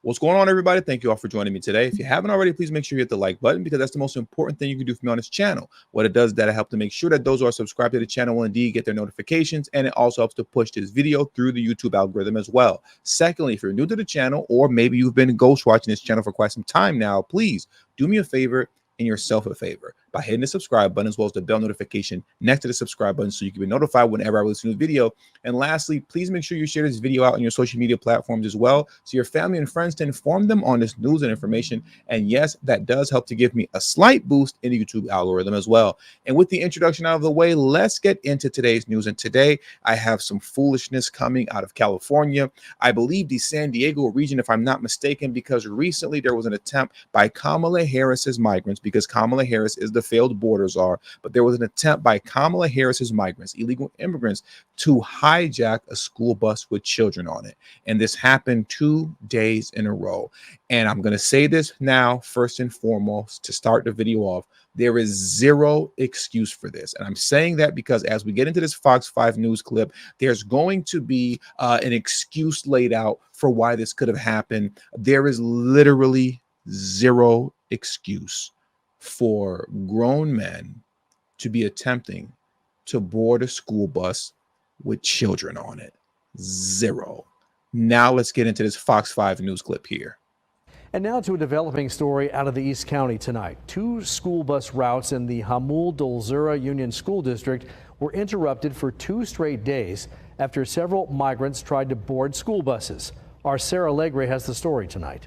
What's going on, everybody? Thank you all for joining me today. If you haven't already, please make sure you hit the like button because that's the most important thing you can do for me on this channel. What it does is that it helps to make sure that those who are subscribed to the channel will indeed get their notifications, and it also helps to push this video through the YouTube algorithm as well. Secondly, if you're new to the channel, or maybe you've been ghost watching this channel for quite some time now, please do me a favor and yourself a favor by hitting the subscribe button as well as the bell notification next to the subscribe button so you can be notified whenever I release a new video. And lastly, please make sure you share this video out on your social media platforms as well so your family and friends to inform them on this news and information. And yes, that does help to give me a slight boost in the YouTube algorithm as well. And with the introduction out of the way, let's get into today's news. And today I have some foolishness coming out of California. I believe the San Diego region, if I'm not mistaken, because recently there was an attempt by Kamala Harris's migrants, because Kamala Harris is the failed border czar, but there was an attempt by Kamala Harris's migrants, illegal immigrants, to hijack a school bus with children on it. And this happened 2 days in a row. And I'm going to say this now, first and foremost, to start the video off. There is zero excuse for this. And I'm saying that because as we get into this Fox 5 News clip, there's going to be an excuse laid out for why this could have happened. There is literally zero excuse for grown men to be attempting to board a school bus with children on it. Zero. Now let's get into this Fox 5 News clip here. And now to a developing story out of the East County tonight. 2 school bus routes in the Jamul-Dulzura Union School District were interrupted for 2 straight days after several migrants tried to board school buses. Our Sarah Legre has the story tonight.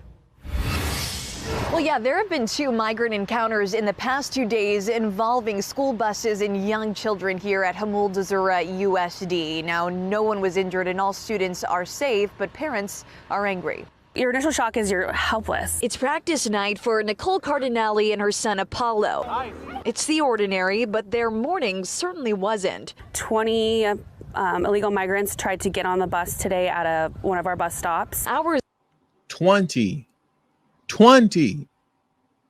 Well, yeah, there have been 2 migrant encounters in the past 2 days involving school buses and young children here at Jamul-Dulzura USD. Now, no one was injured and all students are safe, but parents are angry. Your initial shock is you're helpless. It's practice night for Nicole Cardinale and her son Apollo. It's the ordinary, but their morning certainly wasn't. 20 illegal migrants tried to get on the bus today at one of our bus stops. 20.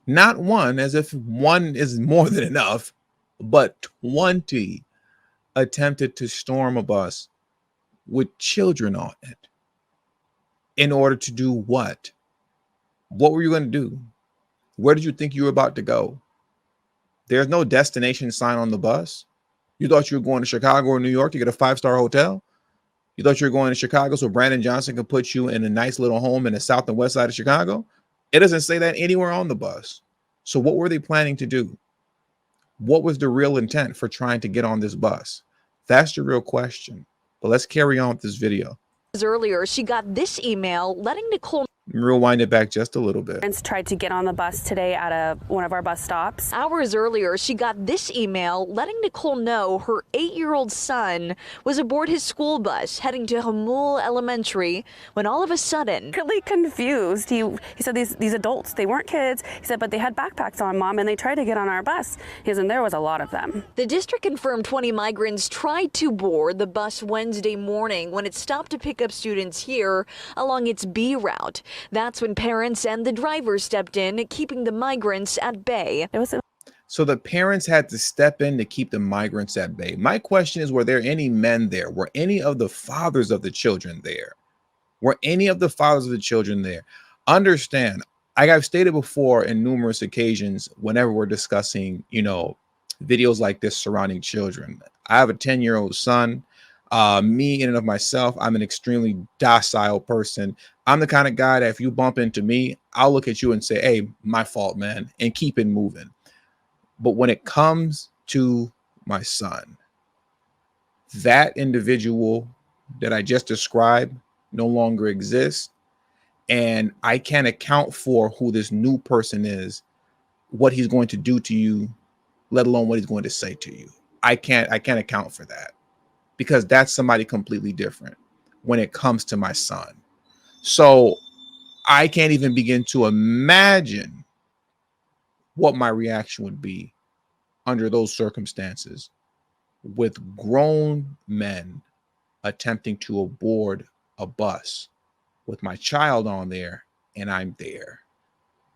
Not one, as if one is more than enough, but 20 attempted to storm a bus with children on it. In order to do what? What were you going to do? Where did you think you were about to go? There's no destination sign on the bus. You thought you were going to Chicago or New York to get a 5-star hotel? You thought you were going to Chicago so Brandon Johnson could put you in a nice little home in the south and west side of Chicago? It doesn't say that anywhere on the bus. So what were they planning to do? What was the real intent for trying to get on this bus? That's the real question. But let's carry on with this video. Earlier, she got this email letting Nicole Rewind it back just a little bit. Migrants tried to get on the bus today at one of our bus stops. Hours earlier, she got this email letting Nicole know her 8-year-old son was aboard his school bus heading to Jamul Elementary when all of a sudden, Really confused. He said these adults, they weren't kids. He said, but they had backpacks on, Mom, and they tried to get on our bus. He said, and there was a lot of them. The district confirmed 20 migrants tried to board the bus Wednesday morning when it stopped to pick up students here along its B route. That's when parents and the driver stepped in, keeping the migrants at bay. So the parents had to step in to keep the migrants at bay. My question is, were there any men there? Were any of the fathers of the children there? Were any of the fathers of the children there? Understand, like I've stated before in numerous occasions, whenever we're discussing, videos like this surrounding children. I have a 10-year-old son. Me in and of myself, I'm an extremely docile person. I'm the kind of guy that if you bump into me, I'll look at you and say, hey, my fault, man, and keep it moving. But when it comes to my son, that individual that I just described no longer exists. And I can't account for who this new person is, what he's going to do to you, let alone what he's going to say to you. I can't account for that, because that's somebody completely different when it comes to my son. So I can't even begin to imagine what my reaction would be under those circumstances with grown men attempting to board a bus with my child on there and I'm there.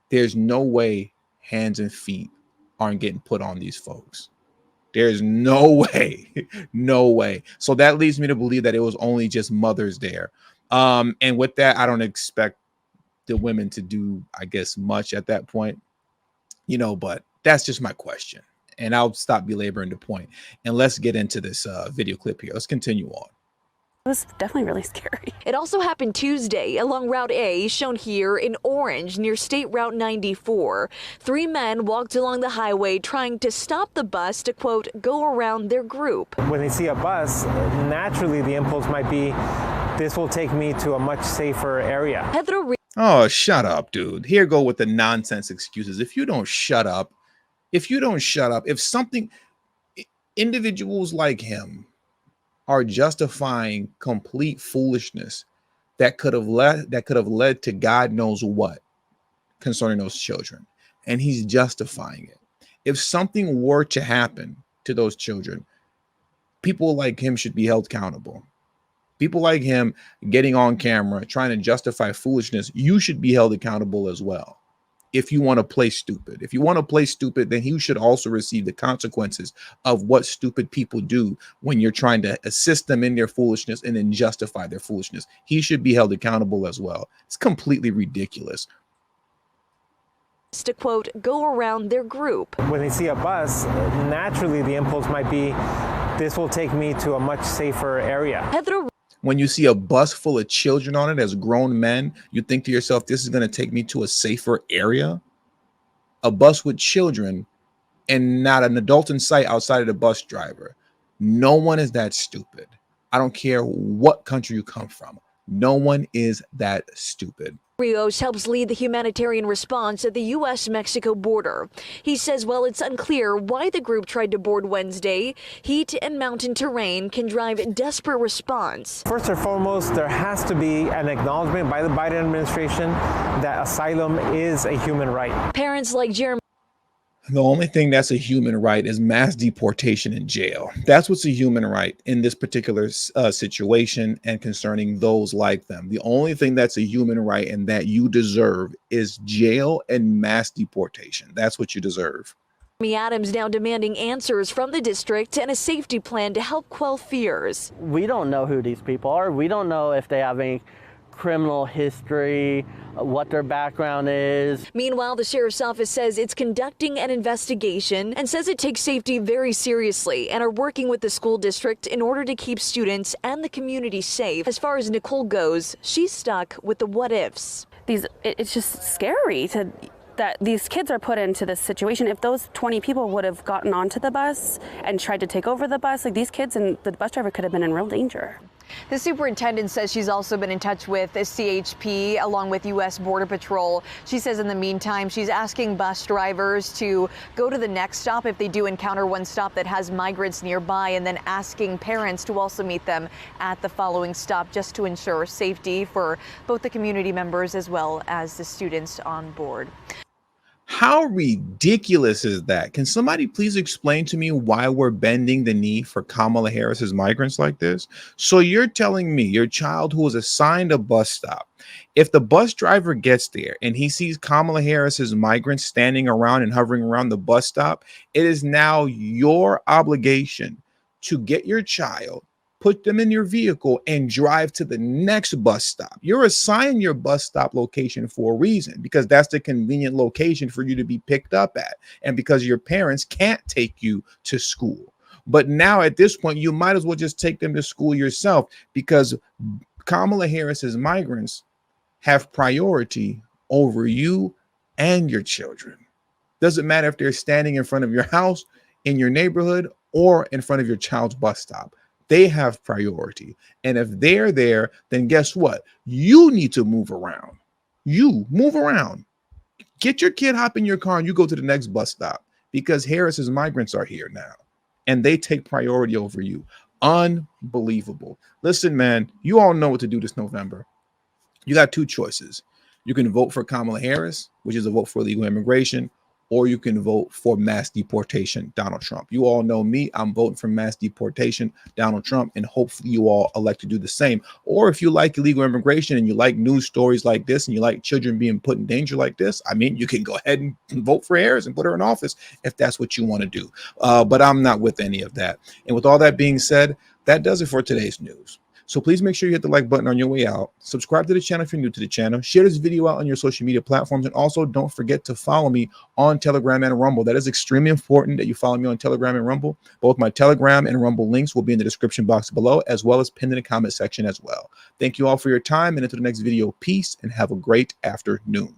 There's no way hands and feet aren't getting put on these folks. There's no way, no way. So that leads me to believe that it was only just mothers there. And with that, I don't expect the women to do, I guess, much at that point, but that's just my question. And I'll stop belaboring the point. And let's get into this video clip here. Let's continue on. It was definitely really scary. It also happened Tuesday along Route A, shown here in orange near State Route 94. 3 men walked along the highway trying to stop the bus to, quote, go around their group. When they see a bus, naturally the impulse might be, this will take me to a much safer area. Oh, shut up, dude. Here go with the nonsense excuses. If something, individuals like him are justifying complete foolishness that could have led to God knows what concerning those children, and he's justifying it. If something were to happen to those children, people like him should be held accountable. People like him getting on camera trying to justify foolishness, you should be held accountable as well. If you want to play stupid, then he should also receive the consequences of what stupid people do when you're trying to assist them in their foolishness and then justify their foolishness. He should be held accountable as well. It's completely ridiculous. To, quote, go around their group. When they see a bus, naturally the impulse might be, this will take me to a much safer area. When you see a bus full of children on it as grown men, you think to yourself, this is going to take me to a safer area. A bus with children and not an adult in sight outside of the bus driver. No one is that stupid. I don't care what country you come from. No one is that stupid. Rios helps lead the humanitarian response at the U.S.-Mexico border. He says while it's unclear why the group tried to board Wednesday, heat and mountain terrain can drive a desperate response. First and foremost, there has to be an acknowledgement by the Biden administration that asylum is a human right. Parents like Jeremy. The only thing that's a human right is mass deportation in jail. That's what's a human right in this particular situation and concerning those like them. The only thing that's a human right and that you deserve is jail and mass deportation. That's what you deserve. Adams now demanding answers from the district and a safety plan to help quell fears. We don't know who these people are. We don't know if they have any criminal history, what their background is. Meanwhile, the sheriff's office says it's conducting an investigation and says it takes safety very seriously and are working with the school district in order to keep students and the community safe. As far as Nicole goes, she's stuck with the what ifs. It's just scary that these kids are put into this situation. If those 20 people would have gotten onto the bus and tried to take over the bus, like these kids and the bus driver could have been in real danger. The superintendent says she's also been in touch with the CHP along with U.S. Border Patrol. She says in the meantime, she's asking bus drivers to go to the next stop if they do encounter one stop that has migrants nearby, and then asking parents to also meet them at the following stop just to ensure safety for both the community members as well as the students on board. How ridiculous is that? Can somebody please explain to me why we're bending the knee for Kamala Harris's migrants like this? So you're telling me your child who was assigned a bus stop, if the bus driver gets there and he sees Kamala Harris's migrants standing around and hovering around the bus stop, it is now your obligation to get your child, put them in your vehicle, and drive to the next bus stop. You're assigned your bus stop location for a reason, because that's the convenient location for you to be picked up at, and because your parents can't take you to school. But now at this point, you might as well just take them to school yourself, because Kamala Harris's migrants have priority over you and your children. Doesn't matter if they're standing in front of your house, in your neighborhood, or in front of your child's bus stop. They have priority. And if they're there, then guess what? You need to move around. You move around. Get your kid, hop in your car, and you go to the next bus stop, because Harris's migrants are here now and they take priority over you. Unbelievable. Listen, man, you all know what to do this November. You got two choices. You can vote for Kamala Harris, which is a vote for illegal immigration, or you can vote for mass deportation, Donald Trump. You all know me. I'm voting for mass deportation, Donald Trump, and hopefully you all elect to do the same. Or if you like illegal immigration and you like news stories like this and you like children being put in danger like this, I mean, you can go ahead and vote for Harris and put her in office if that's what you want to do. But I'm not with any of that. And with all that being said, that does it for today's news. So please make sure you hit the like button on your way out. Subscribe to the channel if you're new to the channel. Share this video out on your social media platforms. And also don't forget to follow me on Telegram and Rumble. That is extremely important that you follow me on Telegram and Rumble. Both my Telegram and Rumble links will be in the description box below, as well as pinned in the comment section as well. Thank you all for your time, and until the next video, peace and have a great afternoon.